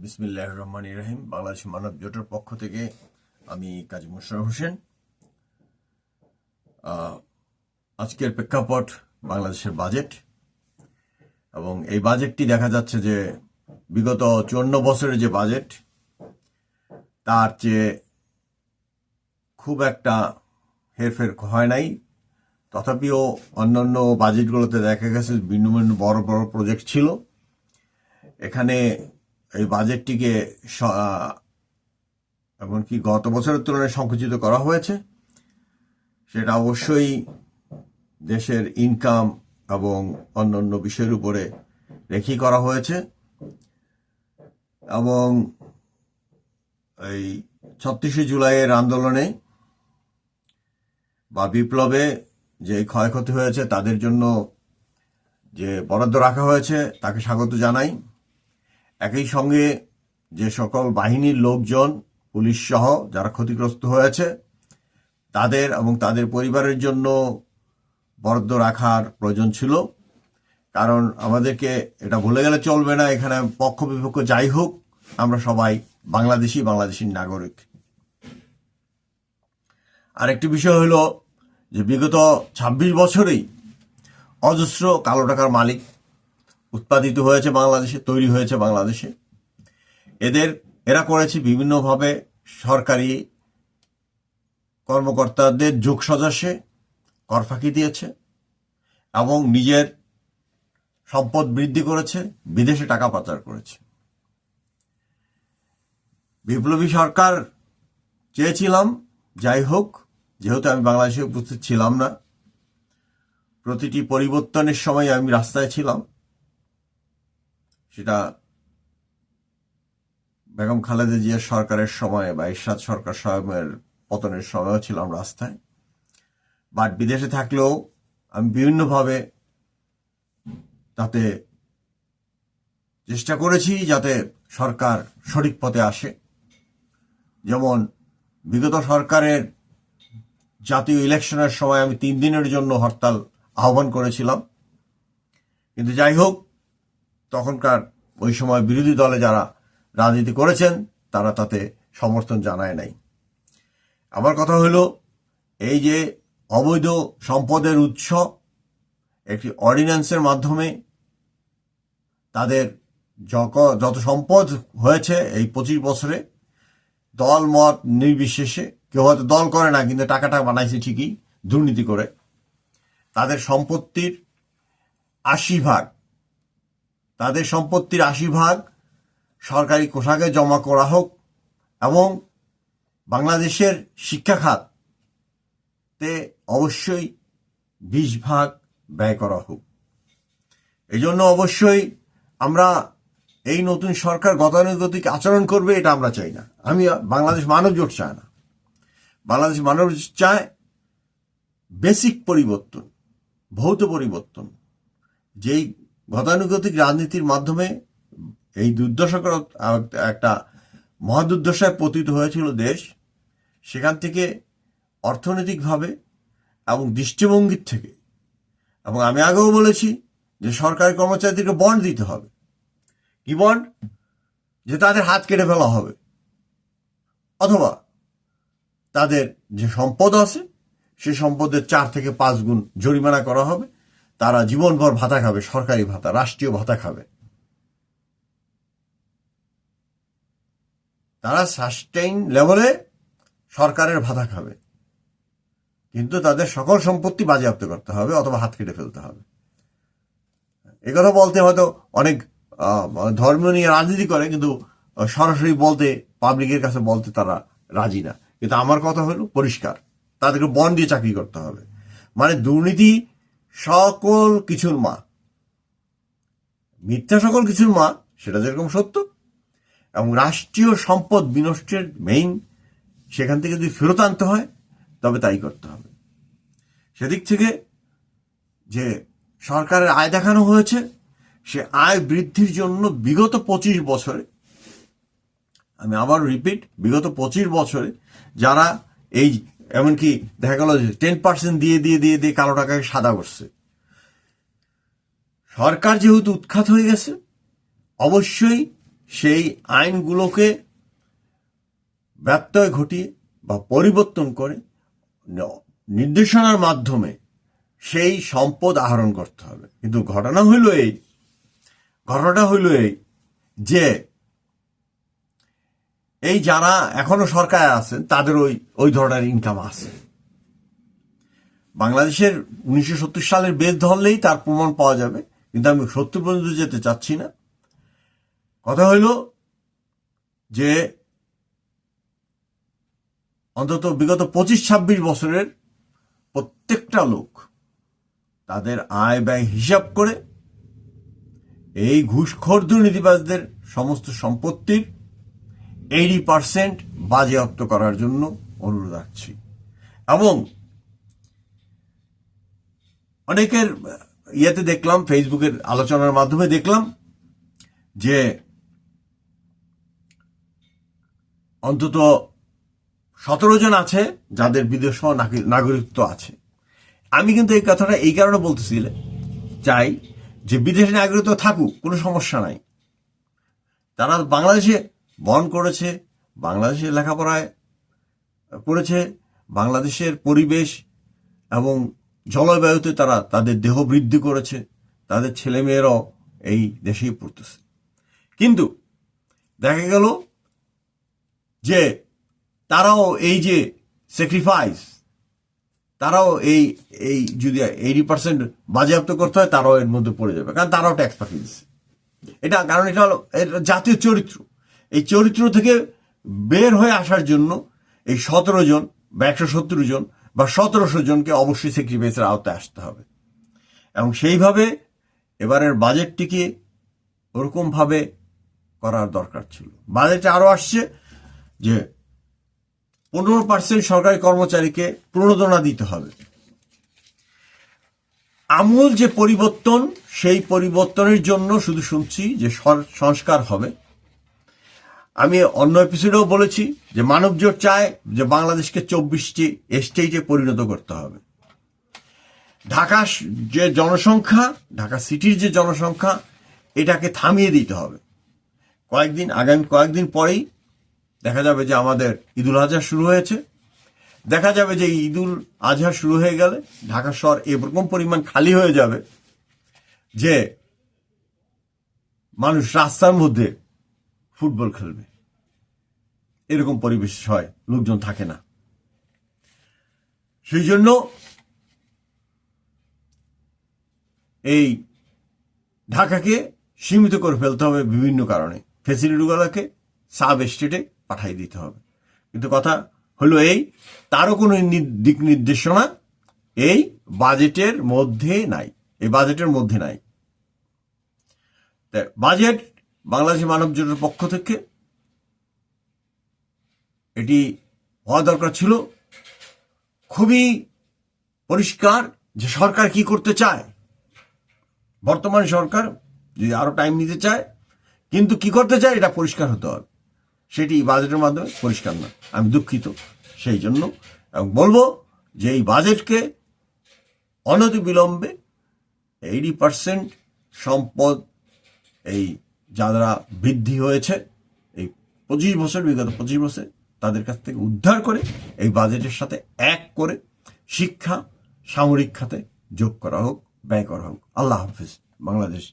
বিসমিল্লাহির রহমানির রহিম। বাংলাদেশ মানব জোটের পক্ষ থেকে আমি কাজী মোশাররফ হোসেন। আজকের প্রেক্ষাপট বাংলাদেশের বাজেট, এবং এই বাজেটটি দেখা যাচ্ছে যে বিগত 54 বছরের যে বাজেট তার চেয়ে খুব একটা হেরফের হয় নাই। তথাপিও অন্যান্য বাজেটগুলোতে দেখা গেছে ভিন্ন ভিন্ন বড় বড় প্রজেক্ট ছিল। এখানে এই বাজেটটিকে এমনকি গত বছরের তুলনায় সংকুচিত করা হয়েছে। সেটা অবশ্যই দেশের ইনকাম এবং অন্যান্য বিষয়ের উপরে রেখেই করা হয়েছে। এবং এই 36শে জুলাইয়ের আন্দোলনে বা বিপ্লবে যে ক্ষয়ক্ষতি হয়েছে তাদের জন্য যে বরাদ্দ রাখা হয়েছে তাকে স্বাগত জানাই। একই সঙ্গে যে সকল বাহিনীর লোকজন, পুলিশ সহ যারা ক্ষতিগ্রস্ত হয়েছে তাদের এবং তাদের পরিবারের জন্য বরাদ্দ রাখার প্রয়োজন ছিল। কারণ আমাদেরকে এটা ভুলে গেলে চলবে না, এখানে পক্ষ বিপক্ষ যাই হোক আমরা সবাই বাংলাদেশি নাগরিক। আরেকটি বিষয় হলো যে বিগত 26 বছরেই অজস্র কালো টাকার মালিক উৎপাদিত হয়েছে বাংলাদেশে, তৈরি হয়েছে বাংলাদেশে। এরা করেছে বিভিন্নভাবে সরকারি কর্মকর্তাদের যোগসাজশে কর ফাঁকি দিয়েছে এবং নিজের সম্পদ বৃদ্ধি করেছে, বিদেশে টাকা পাচার করেছে। বিপ্লবী সরকার চেয়েছিলাম যাই হোক, যেহেতু আমি বাংলাদেশে উপস্থিত ছিলাম না, প্রতিটি পরিবর্তনের সময় আমি রাস্তায় ছিলাম। সেটা বেগম খালেদা জিয়ার সরকারের সময় বা এরশাদ সরকার সাহেবের পতনের সময়ও ছিলাম রাস্তায়। বাট বিদেশে থাকলেও আমি বিভিন্নভাবে তাতে চেষ্টা করেছি যাতে সরকার সঠিক পথে আসে। যেমন বিগত সরকারের জাতীয় ইলেকশনের সময় আমি 3 দিনের জন্য হরতাল আহ্বান করেছিলাম, কিন্তু যাই হোক তখনকার ওই সময় বিরোধী দলে যারা রাজনীতি করেছেন তারা তাতে সমর্থন জানায় নাই। আমার কথা হলো, এই যে অবৈধ সম্পদের উৎস, একটি অর্ডিন্যান্সের মাধ্যমে তাদের যত সম্পদ হয়েছে এই 25 বছরে, দল মত নির্বিশেষে, কেউ হয়তো দল করে না কিন্তু টাকাটা বানাইছে ঠিকই দুর্নীতি করে, তাদের সম্পত্তির 80 ভাগ সরকারি কোষাগারে জমা করা হোক এবং বাংলাদেশের শিক্ষা খাতে অবশ্যই 20 ভাগ ব্যয় করা হোক। এই জন্য অবশ্যই আমরা এই নতুন সরকার গতানুগতিক আচরণ করবে এটা আমরা চাই না। আমি বাংলাদেশ মানব জোট চায় না। বাংলাদেশ মানব জোট চায় বেসিক পরিবর্তন, ভৌত পরিবর্তন। যেই গতানুগতিক রাজনীতির মাধ্যমে এই দুর্দশাকর একটা মহাদুর্দশায় পতিত হয়েছিল দেশ, সেখান থেকে অর্থনৈতিকভাবে এবং দৃষ্টিভঙ্গির থেকে, এবং আমি আগেও বলেছি যে সরকারি কর্মচারীদেরকে বন্ড দিতে হবে। কি বন্ড? যে তাদের হাত কেটে ফেলা হবে, অথবা তাদের যে সম্পদ আছে সেই সম্পদের 4 থেকে 5 গুণ জরিমানা করা হবে। তারা জীবনভর ভাতা খাবে, সরকারি ভাতা, রাষ্ট্রীয় ভাতা খাবে। তারা সাস্টেইন লেভেলে সরকারের ভাতা খাবে, কিন্তু তাদের সকল সম্পত্তি বাজেয়াপ্ত করতে হবে অথবা হাত কেটে ফেলতে হবে। একথা বলতে হয়তো অনেক ধর্ম নিয়ে রাজনীতি করে, কিন্তু সরাসরি বলতে, পাবলিকের কাছে বলতে তারা রাজি না। কিন্তু আমার কথা হলো পরিষ্কার, তাদেরকে বন্ড দিয়ে চাকরি করতে হবে। মানে দুর্নীতি সকল কিছুর মা, মিথ্যা সকল কিছুর মা, সেটা যেরকম সত্য, এবং রাষ্ট্রীয় সম্পদ বিনষ্টের মেইন, সেখান থেকে যদি ফেরত আনতে হয় তবে তাই করতে হবে। সেদিক থেকে যে সরকারের আয় দেখানো হয়েছে, সে আয় বৃদ্ধির জন্য বিগত 25 বছরে, আমি আবার রিপিট, বিগত 25 বছরে যারা এই এমনকি দেখা গেল 10% দিয়ে দিয়ে দিয়ে দিয়ে কালো টাকাকে সাদা করছে। সরকার যেহেতু উৎখাত হয়ে গেছে, অবশ্যই সেই আইনগুলোকে ব্যত্যয় ঘটিয়ে বা পরিবর্তন করে নির্দেশনার মাধ্যমে সেই সম্পদ আহরণ করতে হবে। কিন্তু ঘটনাটা হইল এই যে এই যারা এখনো সরকারে আছেন তাদের ওই ধরনের ইনকাম আছে। বাংলাদেশের 1970 সালের বেস ধরলেই তার প্রমাণ পাওয়া যাবে, কিন্তু আমি 70 পর্যন্ত যেতে চাচ্ছি না। কথা হইল যে অন্তত বিগত 25-26 বছরের প্রত্যেকটা লোক তাদের আয় ব্যয় হিসাব করে এই ঘুষখোর দুর্নীতিবাজদের সমস্ত সম্পত্তির 80% বাজেয়াপ্ত করার জন্য অনুরোধ রাখছি। এবং অনেকের ইয়েতে দেখলাম, ফেসবুকের আলোচনার মাধ্যমে দেখলাম যে অন্তত 17 জন আছে যাদের বিদেশ নাগরিকত্ব আছে। আমি কিন্তু এই কথাটা এই কারণে বলতেছি চাই যে বিদেশি নাগরিকত্ব থাকুক, কোনো সমস্যা নাই। তারা বাংলাদেশে বর্ণ করেছে, বাংলাদেশে লেখাপড়ায় করেছে, বাংলাদেশের পরিবেশ এবং জলবায়ুতে তারা তাদের দেহ বৃদ্ধি করেছে, তাদের ছেলেমেয়েরাও এই দেশেই পড়তেছে। কিন্তু দেখা গেল যে তারাও এই যে স্যাক্রিফাইস, তারাও এই যদি 80% বাজেয়াপ্ত করতে হয় তারাও এর মধ্যে পড়ে যাবে, কারণ তারাও ট্যাক্স পাঠিয়ে দিচ্ছে। কারণ এটা হলো জাতীয় চরিত্র। এই চরিত্র থেকে বের হয়ে আসার জন্য এই 17 জন বা 170 জন বা 1700 জনকে অবশ্যই স্যাক্রিফাইসের আওতায় আসতে হবে। এবং সেইভাবে এবারের বাজেটটিকে ওরকম ভাবে করার দরকার ছিল। বাজেটে আরো আসছে যে 15% সরকারি কর্মচারীকে প্রণোদনা দিতে হবে। আমূল যে পরিবর্তন, সেই পরিবর্তনের জন্য শুধু শুনছি যে সংস্কার হবে। আমি অন্য এপিসোডেও বলেছি যে মানবজোট চায় যে বাংলাদেশকে 24টি স্টেটে পরিণত করতে হবে। ঢাকা যে জনসংখ্যা, ঢাকা সিটির যে জনসংখ্যা, এটাকে থামিয়ে দিতে হবে। আগামী কয়েকদিন পরেই দেখা যাবে যে আমাদের ঈদুল আজহা শুরু হয়েছে। দেখা যাবে যে ঈদুল আজহা শুরু হয়ে গেলে ঢাকা শহর এরকম পরিমাণ খালি হয়ে যাবে যে মানুষ রাস্তার মধ্যে ফুটবল খেলবে, এরকম পরিবেশ হয়, লোকজন থাকে না। সেই জন্য এই ঢাকাকে সীমিত করে ফেলতে হবে বিভিন্ন কারণে, ফেসিলিটিগুলোকে সাব স্টেটে পাঠিয়ে দিতে হবে। কিন্তু কথা হলো তারও কোনো দিক নির্দেশনা এই বাজেটের মধ্যে নাই। বাজেট বাংলাদেশ মানব জোটের পক্ষ থেকে এটি হওয়া দরকার ছিল খুবই পরিষ্কার যে সরকার কি করতে চায়। বর্তমান সরকার যদি আরো টাইম নিতে চায়, কিন্তু কি করতে চায় এটা পরিষ্কার হতে হবে। সেটি বাজেটের মাধ্যমে পরিষ্কার না, আমি দুঃখিত সেই জন্য। এবং বলবো যে এই বাজেটকে অনতিবিলম্বে 80% সম্পদ এই যারা বৃদ্ধি হয়েছে এই বিগত 25 বছর, তাদের কাছ থেকে উদ্ধার করে এই বাজেটের সাথে এক করে শিক্ষা, সামরিক খাতে যোগ করা হোক, ব্যয় করা হোক। আল্লাহ হাফিজ। বাংলাদেশ।